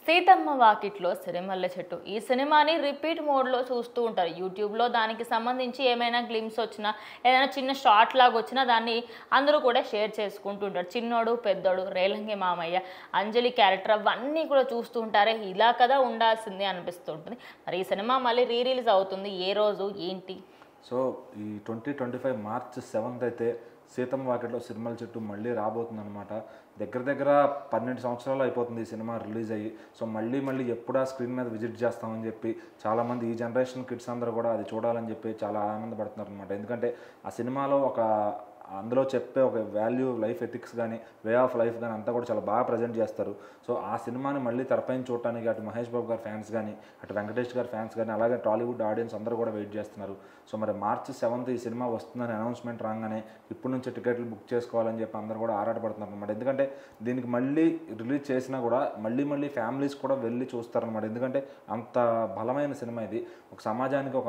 సీతమ్మ వాకిట్లో సిరిమల్లె చెట్టు ఈ సినిమాని రిపీట్ మోడ్లో చూస్తూ ఉంటారు యూట్యూబ్లో. దానికి సంబంధించి ఏమైనా గ్లిమ్స్ వచ్చినా ఏదైనా చిన్న షార్ట్ లాగా వచ్చినా దాన్ని అందరూ కూడా షేర్ చేసుకుంటూ ఉంటారు. చిన్నోడు పెద్దోడు, రేలంగి మామయ్య, అంజలి క్యారెక్టర్ అవన్నీ కూడా చూస్తూ ఉంటారే, ఇలా కదా ఉండాల్సింది అనిపిస్తూ ఉంటుంది. మరి ఈ సినిమా మళ్ళీ రిలీజ్ అవుతుంది, ఏ రోజు ఏంటి? సో ఈ 2025 మార్చ్ 7th అయితే సీతమ్మ వాకిట్లో సిరిమల్లె చెట్టు మళ్ళీ రాబోతుంది అనమాట. దగ్గర దగ్గర 12 సంవత్సరాలు అయిపోతుంది ఈ సినిమా రిలీజ్ అయ్యి. సో మళ్ళీ ఎప్పుడా స్క్రీన్ మీద విజిట్ చేస్తామని చెప్పి చాలామంది ఈ జనరేషన్ కిడ్స్ అందరూ కూడా అది చూడాలని చెప్పి చాలా ఆనందపడుతున్నారు అనమాట. ఎందుకంటే ఆ సినిమాలో అందులో చెప్పే ఒక వాల్యూ, లైఫ్ ఎథిక్స్ కానీ, వే ఆఫ్ లైఫ్ కానీ అంతా కూడా చాలా బాగా ప్రజెంట్ చేస్తారు. సో ఆ సినిమాని మళ్ళీ తెరపైన చూడటానికి అటు మహేష్ బాబు గారి ఫ్యాన్స్ కానీ, అటు వెంకటేష్ గారి ఫ్యాన్స్ కానీ, అలాగే టాలీవుడ్ ఆడియన్స్ అందరూ కూడా వెయిట్ చేస్తున్నారు. సో మరి మార్చ్ 7th ఈ సినిమా వస్తుందని అనౌన్స్మెంట్ రాగానే ఇప్పటి నుంచి టికెట్లు బుక్ చేసుకోవాలని చెప్పి అందరూ కూడా ఆరాటపడుతున్నారు అనమాట. ఎందుకంటే దీనికి మళ్ళీ రిలీజ్ చేసినా కూడా మళ్ళీ ఫ్యామిలీస్ కూడా వెళ్ళి చూస్తారనమాట. ఎందుకంటే అంత బలమైన సినిమా ఇది. ఒక సమాజానికి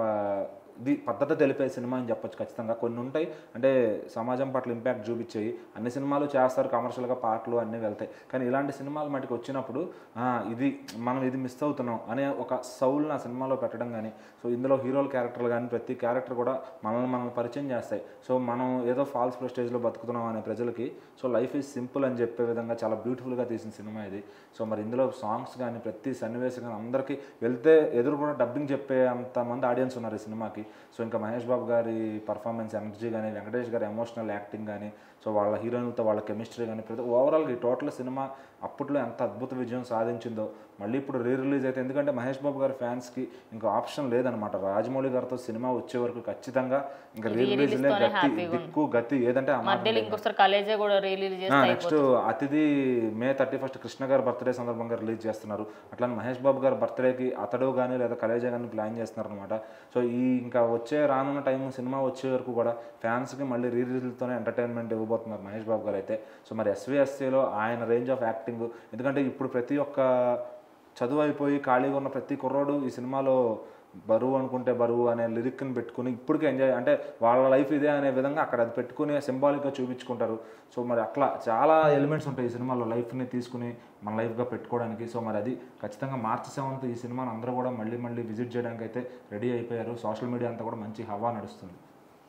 ఇది పద్ధతి తెలిపే సినిమా అని చెప్పొచ్చు. ఖచ్చితంగా కొన్ని ఉంటాయి అంటే సమాజం పట్ల ఇంపాక్ట్ చూపించేవి. అన్ని సినిమాలు చేస్తారు, కమర్షియల్గా పాటలు అన్నీ వెళ్తాయి. కానీ ఇలాంటి సినిమాలు మటుకు వచ్చినప్పుడు మనం ఇది మిస్ అవుతున్నాం అనే ఒక సౌల్ని ఆ సినిమాలో పెట్టడం కానీ, సో ఇందులో హీరోల క్యారెక్టర్లు కానీ ప్రతి క్యారెక్టర్ కూడా మనల్ని పరిచయం చేస్తాయి. సో మనం ఏదో ఫాల్స్ ప్రెస్టేజ్లో బతుకుతున్నాం అనే ప్రజలకి సో లైఫ్ ఈజ్ సింపుల్ అని చెప్పే విధంగా చాలా బ్యూటిఫుల్గా తీసిన సినిమా ఇది. సో మరి ఇందులో సాంగ్స్ కానీ ప్రతి సన్నివేశం కానీ అందరికీ వెళ్తే ఎదురు కూడా డబ్బింగ్ చెప్పే అంతమంది ఆడియన్స్ ఉన్నారు ఈ సినిమాకి. సో ఇంకా మహేష్ బాబు గారి పర్ఫార్మెన్స్ ఎనర్జీ కానీ, వెంకటేష్ గారి ఎమోషనల్ యాక్టింగ్ కానీ, సో వాళ్ళ హీరోయిన్లతో వాళ్ళ కెమిస్ట్రీ కానీ ప్రతి ఓవరాల్గా ఈ టోటల్ సినిమా అప్పట్లో ఎంత అద్భుత విజయం సాధించిందో మళ్ళీ ఇప్పుడు రిలీజ్ అయితే, ఎందుకంటే మహేష్ బాబు గారి ఫ్యాన్స్కి ఇంకా ఆప్షన్ లేదనమాట. రాజమౌళి గారితో సినిమా వచ్చే వరకు ఖచ్చితంగా ఇంకా రిలీజ్లే గతి ఏదంటే నెక్స్ట్ అతిథి మే 31 కృష్ణ గారి బర్త్డే సందర్భంగా రిలీజ్ చేస్తున్నారు. అట్లానే మహేష్ బాబు గారి బర్త్డేకి అతడు కానీ లేదా కలేజా కానీ ప్లాన్ చేస్తున్నారు అనమాట. సో ఇంకా రానున్న టైం సినిమా వచ్చే వరకు కూడా ఫ్యాన్స్కి మళ్ళీ రిలీజ్లతోనే ఎంటర్టైన్మెంట్ ఇవ్వబోతున్నారు మహేష్ బాబు గారు అయితే. సో మరి ఎస్వీఎస్సీలో ఆయన రేంజ్ ఆఫ్ యాక్టింగ్, ఎందుకంటే ఇప్పుడు ప్రతి ఒక్క చదువు అయిపోయి ఖాళీగా ఉన్న ప్రతి కుర్రోడు ఈ సినిమాలో బరువు అనుకుంటే బరువు అనే లిరిక్ని పెట్టుకుని ఇప్పటికే ఎంజాయ్, అంటే వాళ్ళ లైఫ్ ఇదే అనే విధంగా అక్కడ అది పెట్టుకుని సింబాలిక్గా చూపించుకుంటారు. సో మరి అట్లా చాలా ఎలిమెంట్స్ ఉంటాయి ఈ సినిమాలో లైఫ్ని తీసుకుని మన లైఫ్గా పెట్టుకోవడానికి. సో మరి అది ఖచ్చితంగా మార్చ్ 7th ఈ సినిమాని అందరూ కూడా మళ్ళీ విజిట్ చేయడానికి అయితే రెడీ అయిపోయారు. సోషల్ మీడియా అంతా కూడా మంచి హవా నడుస్తుంది.